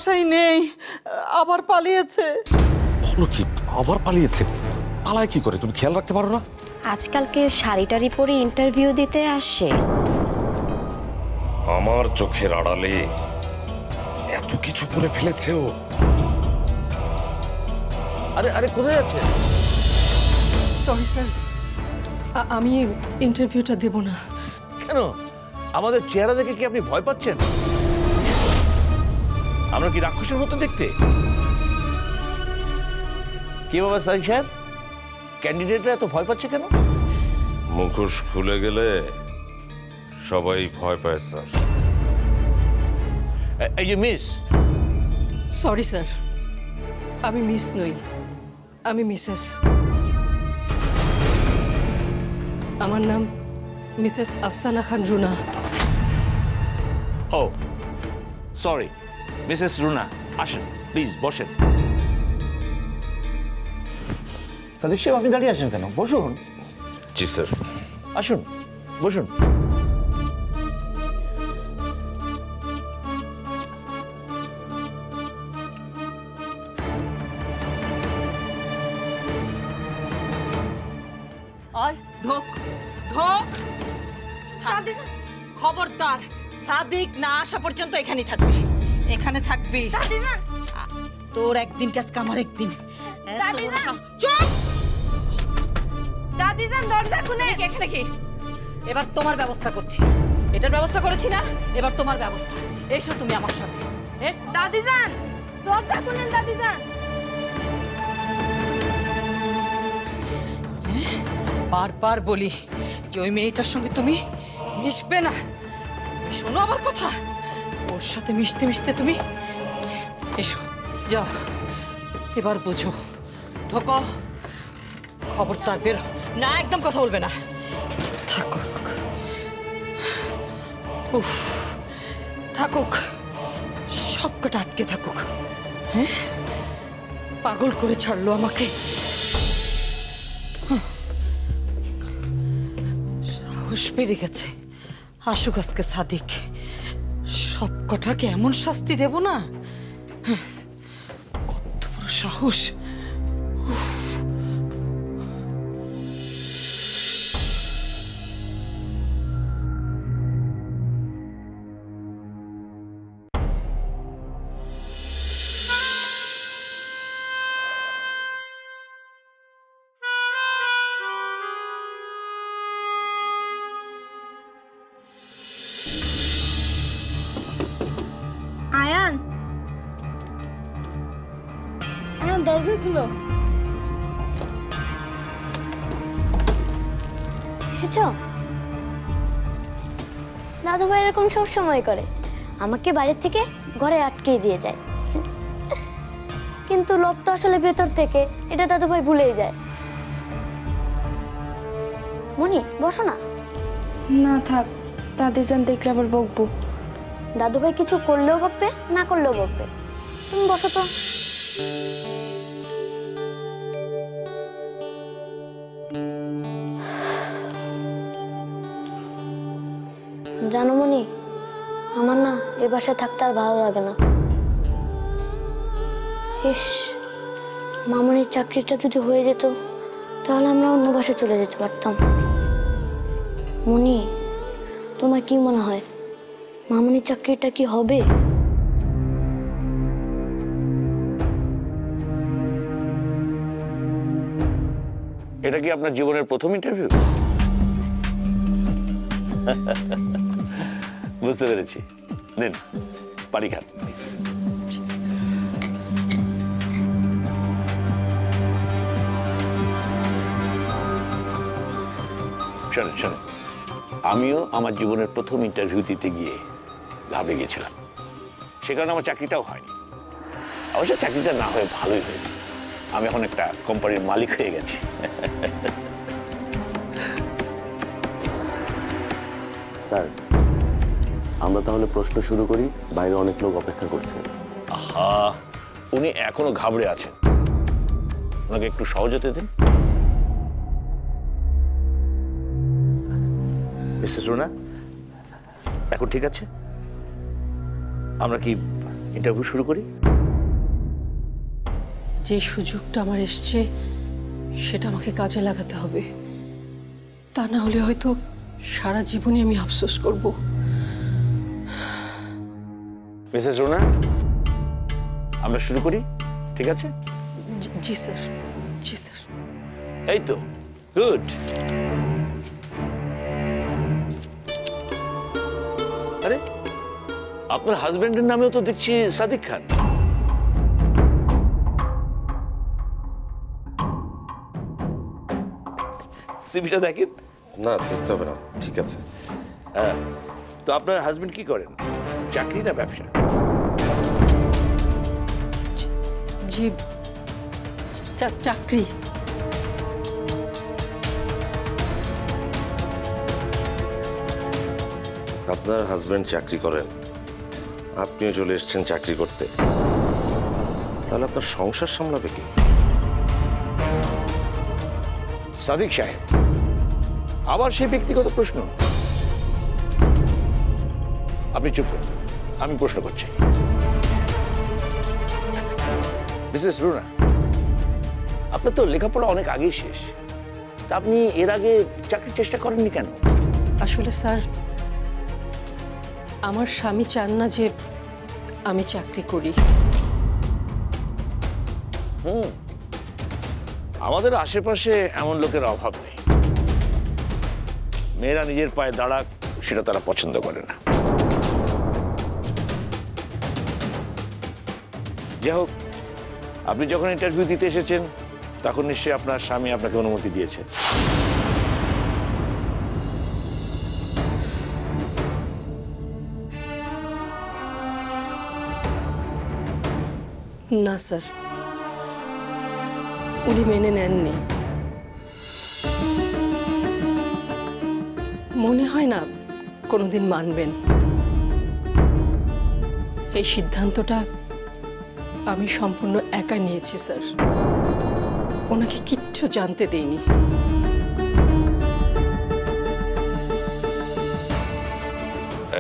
বাসায় নেই, আবার পালিয়েছে। বলো কি, আবার পালিয়েছে? পালায় কি করে, তুমি খেয়াল রাখতে পারো না? আজকালকে শাড়িটারি পরে ইন্টারভিউ দিতে আসে। আমার চোখের আড়ালে এত কিছু করে ফেলেছে ও। আরে আরে কোথায় যাচ্ছে? সরি স্যার, আমি ইন্টারভিউটা দেব না। কেন? আমাদের চেহারা দেখে কি আপনি ভয় পাচ্ছেন? আমরা কি রাক্ষসের মতো দেখতে? কি বাবা সাদিক সাহেব, ক্যান্ডিডেটরা এত ভয় পাচ্ছে কেন? মুখোশ খুলে গেলে সবাই ভয় পায় স্যার। এই যে মিস। সরি স্যার, আমি মিস নই, আমি মিসেস। আমার নাম মিসেস আফসানা খান রুনা। ও সরি, মিসেস রুনা, আসেন প্লিজ, বসেন। সাদিক সাহেব, আপনি দাঁড়িয়ে আছেন কেন? বসুন। জি স্যার। আসুন, বসুন। আয় ঢোক ঢোক। খবরদার, সাদিক না আসা পর্যন্ত এখানেই থাকবি, এখানে থাকবি। তোর একদিন কাজকে আমার একদিন। চুপ! দাদিজান দরজা খুলে। এখানে কি? এবার তোমার ব্যবস্থা করছি। এটার ব্যবস্থা করেছি না, এবার তোমার ব্যবস্থা। এসো তুমি আমার সাথে। দাদিজান দরজা খুলেন। দাদিজান, বারবার বলি যে ওই মেয়েটার সঙ্গে তুমি মিশবে না। শোনো আমার কথা, ওর সাথে মিশতে মিশতে তুমি এসো, যাও। এবার বুঝো, ঢোকো। খবরদার বেরো না, একদম কথা বলবে না। থাকুক, উফ, থাকুক, সবকটা আটকে থাকুক। হ্যাঁ, পাগল করে ছাড়লো আমাকে। সাহস বেড়ে গেছে। আসুক আজকে সাদিক, সব কটাকে এমন শাস্তি দেব না। কত বড় সাহস! আয়ান, আয়ান দরজা খুলো। এসেছ? দাদু ভাই এরকম সব সময় করে, আমাকে বাড়ির থেকে ঘরে আটকে দিয়ে যায়। কিন্তু লোক তো আসলে ভেতর থেকে, এটা দাদু ভাই ভুলেই যায়। মনি, বসো না। না থাক, দাদিজান দেখলে আবার বকবো। দাদু ভাই কিছু করলেও বকবে, না করলেও বকবে। তুমি বসো তো। জানো মনি, আমার না এ বাসায় থাকতে আর ভালো লাগে না। ইস, মামনির চাকরিটা যদি হয়ে যেত, তাহলে আমরা অন্য বাসায় চলে যেতে পারতাম। মনি, তোমার কি মনে হয়, মামনির চাকরিটা কি হবে? এটা কি আপনার জীবনের প্রথম ইন্টারভিউ? বুঝতে পেরেছি। নিন, পানি খান। শোনেন শোনেন, আমিও আমার জীবনের প্রথম ইন্টারভিউ দিতে গিয়ে ঘাবড়ে গিয়েছিলাম। সে কারণে আমার চাকরিটাও হয়নি। অবশ্য চাকরিটা না হয়ে ভালোই হয়েছে, আমি এখন একটা কোম্পানির মালিক হয়ে গেছি। স্যার, আমরা তাহলে প্রশ্ন শুরু করি, বাইরে অনেক লোক অপেক্ষা করছে। আহা, উনি এখনো ঘাবড়ে আছেন, ওনাকে একটু সহজ হতে দিন। মিসেস রুনা, এখন ঠিক আছে? আমরা কি ইন্টারভিউ শুরু করি। যে সুযোগটা আমার এসছে সেটা আমাকে কাজে লাগাতে হবে, তা না হলে হয়তো সারা জীবনই আমি আফসোস করব। মিসেস রুনা, আমরা শুরু করি, ঠিক আছে? জি স্যার, জি স্যার। এই তো, গুড। আরে, আপনার হাজবেন্ডের নামেও তো দেখছি সাদিক খান। সিভিটা দেখেন। না, দেখতে হবে না, ঠিক আছে। তো আপনার হাজবেন্ড কি করেন, চাকরি না ব্যবসা? জি, চাকরি। আপনার হাজবেন্ড চাকরি করেন, আপনিও চলে এসেছেন চাকরি করতে, তাহলে আপনার সংসার সামলাবে কি? সাদিক সাহেব, আবার সেই ব্যক্তিগত প্রশ্ন। আপনি চুপ করুন, আমি প্রশ্ন করছি। মিসেস রুনা, আপনার তো লেখাপড়া অনেক আগেই শেষ, তা আপনি এর আগে চাকরির চেষ্টা করেননি কেন? আসলে স্যার, আমার স্বামী চান না যে আমি চাকরি করি। আমাদের আশেপাশে এমন লোকের অভাব নেই। মেয়েরা নিজের পায়ে দাঁড়াক, সেটা তারা পছন্দ করে না। যাই হোক, আপনি যখন ইন্টারভিউ দিতে এসেছেন তখন নিশ্চয়ই আপনার স্বামী আপনাকে অনুমতি দিয়েছে। না স্যার, উনি মেনে নেননি। মনে হয় না কোনোদিন মানবেন। এই সিদ্ধান্তটা আমি সম্পূর্ণ একা নিয়েছি স্যার, ওনাকে কিচ্ছু জানতে দেইনি।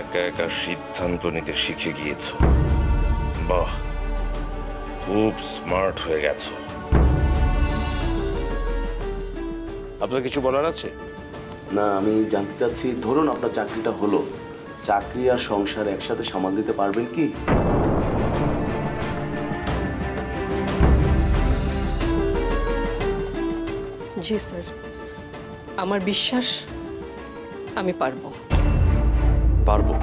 একা একা সিদ্ধান্ত নিতে শিখে গিয়েছো, বাহ, খুব স্মার্ট হয়ে গেছো। আপনার কিছু বলার আছে? না, আমি জানতে চাচ্ছি, ধরুন আপনার চাকরিটা হলো, চাকরি আর সংসার একসাথে সামাল দিতে পারবেন কি? জি স্যার, আমার বিশ্বাস আমি পারবো। পারবো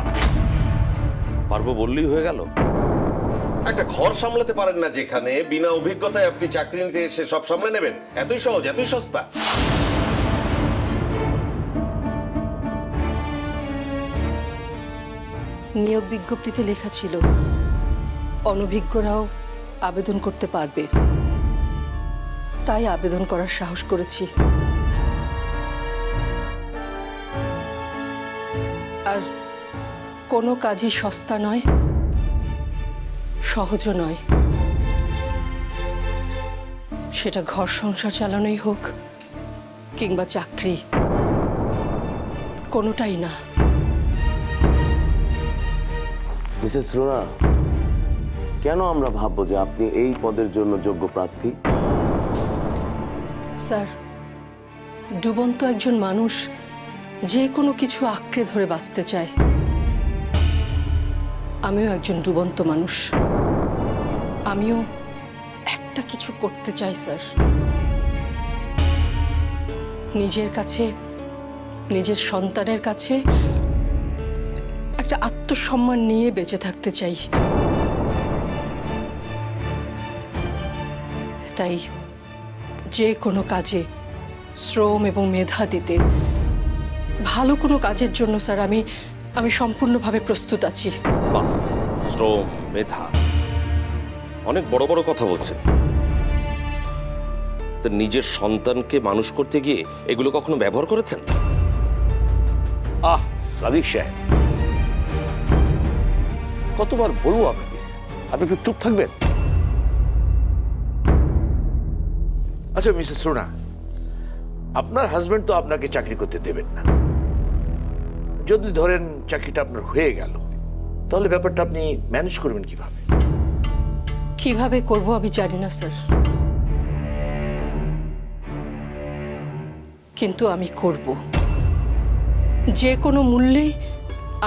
পারবো বললেই হয়ে গেল? একটা ঘর সামলাতে পারেন না যেখানে, বিনা অভিজ্ঞতায় আপনি চাকরি নিতে এসে সব সামলে নেবেন? এতই সহজ, এতই সস্তা? নিয়োগ বিজ্ঞপ্তিতে লেখা ছিল অনভিজ্ঞরাও আবেদন করতে পারবে, তাই আবেদন করার সাহস করেছি। আর কোনো কাজই সস্তা নয়, সহজও নয়। সেটা ঘর সংসার চালানোই হোক কিংবা চাকরি, কোনোটাই না। মিসেস রুনা, কেন আমরা ভাববো যে আপনি এই পদের জন্য যোগ্য প্রার্থী? স্যার, ডুবন্ত একজন মানুষ যে কোনো কিছু আঁকড়ে ধরে বাঁচতে চায়। আমিও একজন ডুবন্ত মানুষ, আমিও একটা কিছু করতে চাই স্যার। নিজের কাছে, নিজের সন্তানের কাছে একটা আত্মসম্মান নিয়ে বেঁচে থাকতে চাই। তাই যে কোনো কাজে শ্রম এবং মেধা দিতে, ভালো কোনো কাজের জন্য স্যার আমি সম্পূর্ণভাবে প্রস্তুত আছি। বাহ, শ্রম, মেধা, অনেক বড় বড় কথা বলছেন। তো নিজের সন্তানকে মানুষ করতে গিয়ে এগুলো কখনো ব্যবহার করেছেন? সাদিক সাহেব, কতবার বলবো আপনাকে, আপনি একটু চুপ থাকবেন? আচ্ছা মিসেস রুনা, আপনার হাজবেন্ড তো আপনাকে চাকরি করতে দেবেন না। যদি ধরেন চাকরিটা আপনার হয়ে গেল, তাহলে ব্যাপারটা আপনি ম্যানেজ করবেন কিভাবে? কিভাবে করব আমি জানি না স্যার, কিন্তু আমি করব। যে কোনো মূল্যেই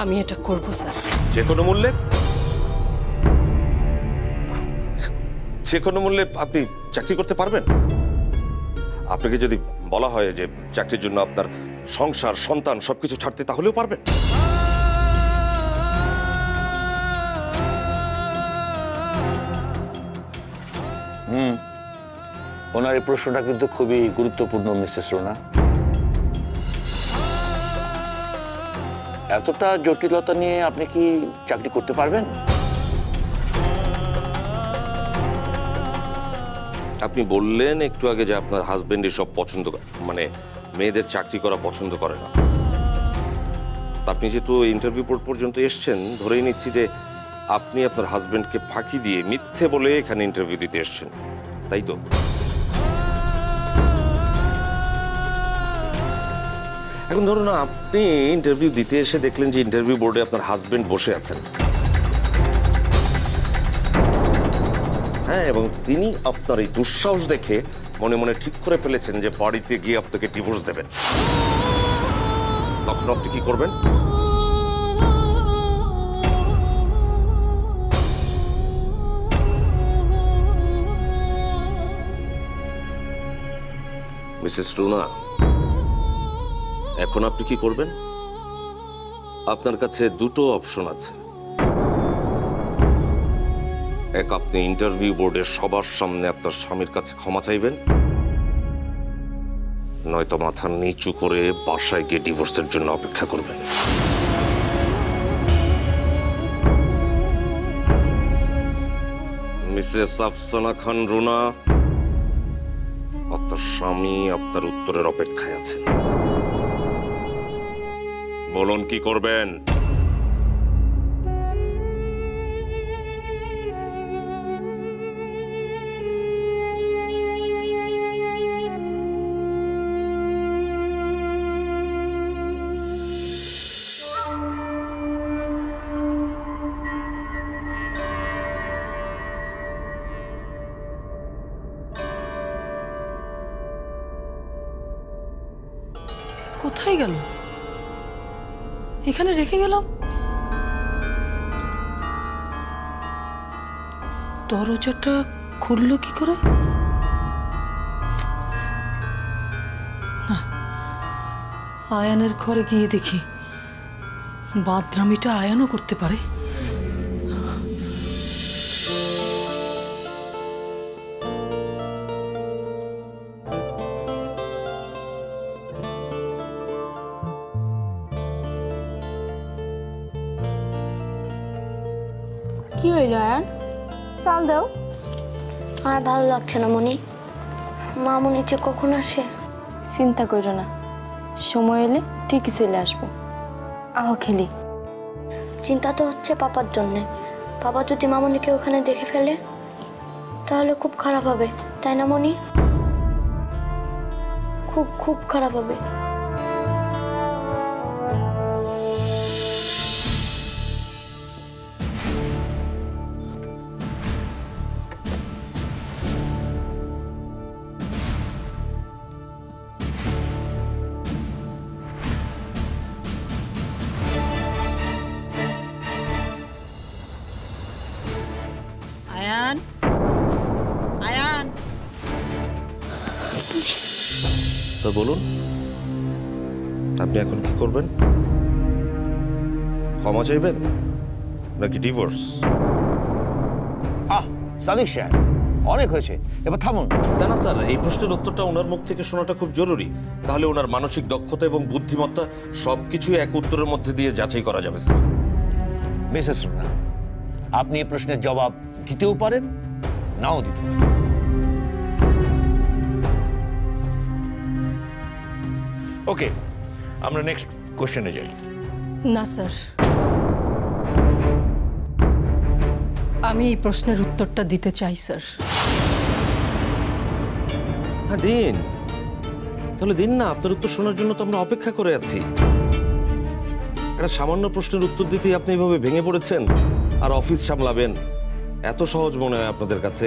আমি এটা করব স্যার। যে কোনো মূল্যে? যে কোনো মূল্যে আপনি চাকরি করতে পারবেন? আপনাকে যদি বলা হয় যে চাকরির জন্য আপনার সংসার সন্তান সবকিছু ছাড়তে, তাহলেও পারবেন? ওনার এই প্রশ্নটা কিন্তু খুবই গুরুত্বপূর্ণ মিসেস রুনা। এতটা জটিলতা নিয়ে আপনি কি চাকরি করতে পারবেন? আপনি বললেন একটু আগে যে আপনার হাজবেন্ড এসব পছন্দ মানে মেয়েদের চাকরি করা পছন্দ করে না। আপনি যেহেতু ইন্টারভিউ পর্যন্ত এসছেন, ধরেই নিচ্ছি যে আপনি আপনার হাজবেন্ডকে ফাঁকি দিয়ে মিথ্যে বলে এখানে ইন্টারভিউ দিতে এসছেন, তাই তো? এখন ধরুন আপনি ইন্টারভিউ দিতে এসে দেখলেন যে ইন্টারভিউ বোর্ডে আপনার হাজবেন্ড বসে আছেন, হ্যাঁ, এবং তিনি আপনার এই দুঃসাহস দেখে মনে মনে ঠিক করে ফেলেছেন যে বাড়িতে গিয়ে আপনাকে ডিভোর্স দেবেন। তখন আপনি কি করবেন? মিসেস রুনা, এখন আপনি কি করবেন? আপনার কাছে দুটো অপশন আছে। এক, আপনি ইন্টারভিউ বোর্ডের সবার সামনে আপনার স্বামীর কাছে ক্ষমা চাইবেন, নয়তো মাথা নিচু করে বাসায় গিয়ে ডিভোর্সের জন্য অপেক্ষা করবেন। মিসেস আফসানা খান রুনা, আপনার স্বামী আপনার উত্তরের অপেক্ষায় আছে। বলুন কি করবেন? কোথায় গেল? এখানে রেখে গেলাম। দরজাটা খুললো কি করে? না, আয়ানের ঘরে গিয়ে দেখি, বাদরামিটা আয়ানও করতে পারে। কি হইল আয়ান? চাল দাও। আর ভালো লাগছে না মনি। মামুনি যে কখন আসে? চিন্তা করো না, সময় এলে ঠিকই চলে আসবো। আহ খেলি। চিন্তা তো হচ্ছে পাপার জন্যে। পাপা যদি মামুনিকে ওখানে দেখে ফেলে তাহলে খুব খারাপ হবে, তাই না মনি? খুব খুব খারাপ হবে। আয়ান, আয়ান, তো বলুন, আপনি এখন কি করবেন? ক্ষমা চাইবেন নাকি ডিভোর্স? সাদিক সাহেব, অনেক হয়েছে, এবার থামুন। না না স্যার, এই প্রশ্নের উত্তরটা ওনার মুখ থেকে শোনাটা খুব জরুরি। তাহলে ওনার মানসিক দক্ষতা এবং বুদ্ধিমত্তা সবকিছুই এক উত্তরের মধ্যে দিয়ে যাচাই করা যাবে স্যার। মিসেস রুনা, আপনি এই প্রশ্নের জবাব দিতেও পারেন, নাও দিতে পারেন। ওকে, আমরা নেক্সট কোশ্চেনে যাই। না স্যার, আমি এই প্রশ্নের উত্তরটা দিতে চাই স্যার। হ্যাঁ দিন, তাহলে দিন না। আপনার উত্তর শোনার জন্য তো আমরা অপেক্ষা করে আছি। একটা সামান্য প্রশ্নের উত্তর দিতেই আপনি এভাবে ভেঙে পড়েছেন, আর অফিস সামলাবেন। এত সহজ মনে হয় আপনাদের কাছে?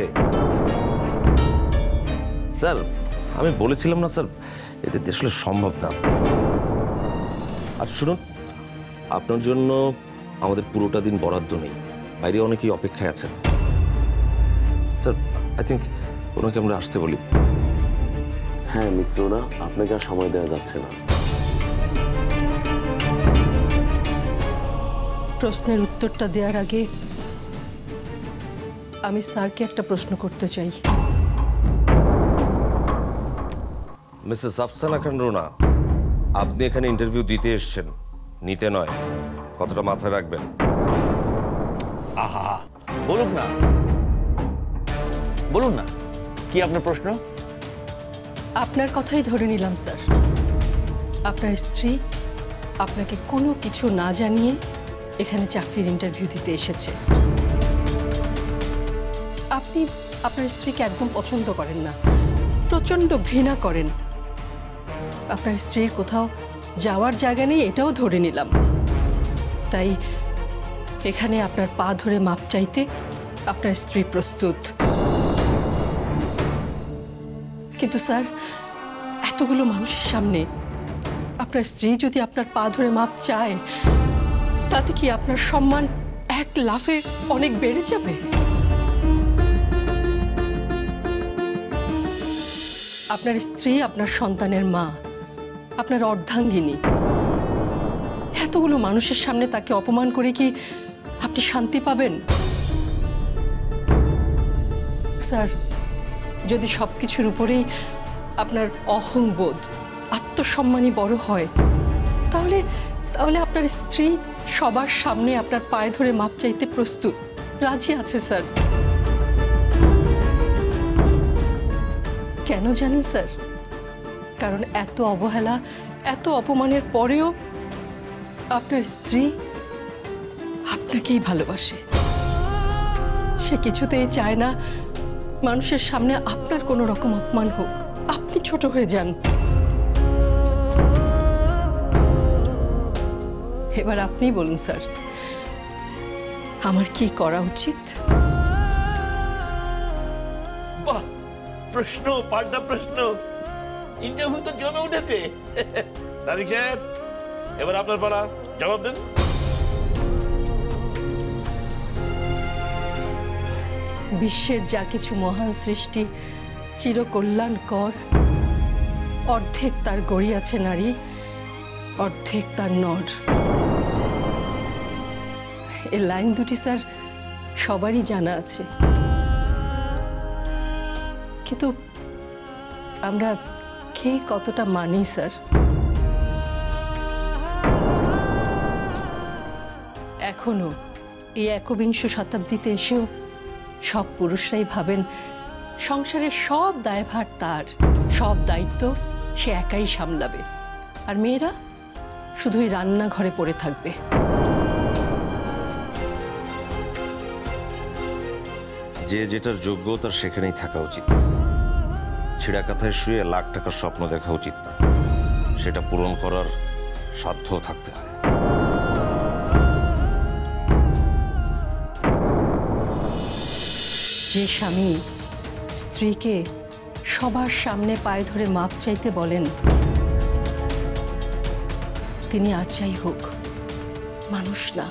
স্যার আমি বলেছিলাম না স্যার, এতে আসলে সম্ভব না। আর শুনুন, আপনার জন্য আমাদের পুরোটা দিন বরাদ্দ নেই, বাইরে অনেকেই অপেক্ষায় আছেন। স্যার আই থিঙ্ক ওনাকে আমরা আসতে বলি। হ্যাঁ মিস রুনা, আপনাকে আর সময় দেওয়া যাচ্ছে না। প্রশ্নের উত্তরটা দেওয়ার আগে আমি স্যারকে একটা প্রশ্ন করতে চাই। মিসেস আফসানা খান রুনা, আপনি এখানে ইন্টারভিউ দিতে এসেছেন, নিতে নয়। কতটা মাথায় রাখবেন। আহা, বলুন না, বলুন না, কি আপনার প্রশ্ন? আপনার কথাই ধরে নিলাম স্যার, আপনার স্ত্রী আপনাকে কোনো কিছু না জানিয়ে এখানে চাকরির ইন্টারভিউ দিতে এসেছে। আপনি আপনার স্ত্রীকে একদম পছন্দ করেন না, প্রচণ্ড ঘৃণা করেন। আপনার স্ত্রীর কোথাও যাওয়ার জায়গা নেই এটাও ধরে নিলাম। তাই এখানে আপনার পা ধরে মাপ চাইতে আপনার স্ত্রী প্রস্তুত। কিন্তু স্যার, এতগুলো মানুষের সামনে আপনার স্ত্রী যদি আপনার পা ধরে মাপ চায়, তাতে কি আপনার সম্মান এক লাফে অনেক বেড়ে যাবে? আপনার স্ত্রী আপনার সন্তানের মা, আপনার অর্ধাঙ্গিনী। এতগুলো মানুষের সামনে তাকে অপমান করে কি আপনি শান্তি পাবেন? স্যার, যদি সবকিছুর উপরেই আপনার অহংবোধ, আত্মসম্মানই বড় হয়, তাহলে তাহলে আপনার স্ত্রী সবার সামনে আপনার পায়ে ধরে মাপ চাইতে প্রস্তুত, রাজি আছে স্যার। কেন জানেন স্যার? কারণ এত অবহেলা, এত অপমানের পরেও আপনার স্ত্রী আপনাকেই ভালোবাসে। সে কিছুতেই চায় না মানুষের সামনে আপনার কোনো রকম অপমান হোক, আপনি ছোট হয়ে যান। এবার আপনি বলুন স্যার, আমার কি করা উচিত? বাহ, প্রশ্ন পাল্টা প্রশ্ন, ইন্টারভিউ তো জমে উঠেছে। সাদিক সাহেব, এবার আপনার পালা, জবাব দেন। বিশ্বের যা কিছু মহান সৃষ্টি চিরকল্যাণকর, অর্ধেক তার গড়িয়াছে নারী, অর্ধেক তার নর। এই লাইন দুটি স্যার সবারই জানা আছে, কিন্তু আমরা কে কতটা মানি স্যার? এখনো এই একবিংশ শতাব্দীতে এসেও সব পুরুষরাই ভাবেন সংসারের সব দায়ভার তার, সব দায়িত্ব সে একাই সামলাবে, আর মেয়েরা শুধুই রান্নাঘরে পড়ে থাকবে। যে যেটার যোগ্য তার সেখানেই থাকা উচিত। ছিঁড়া কাঁথায় শুয়ে লাখ টাকার স্বপ্ন দেখা উচিত না, সেটা পূরণ করার সাধ্য থাকতে হয়। যে স্বামী স্ত্রীকে সবার সামনে পায়ে ধরে মাপ চাইতে বলেন, তিনি আর যাই হোক মানুষ না।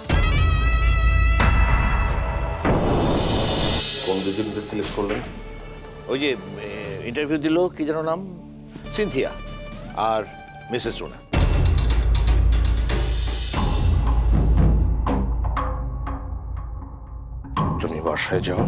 কোন দুজনকে সিলেক্ট করলেন? ওই যে ইন্টারভিউ দিল, কি যেন নাম, সিনথিয়া আর মিসেস রুনা। তুমি বাসায় যাও,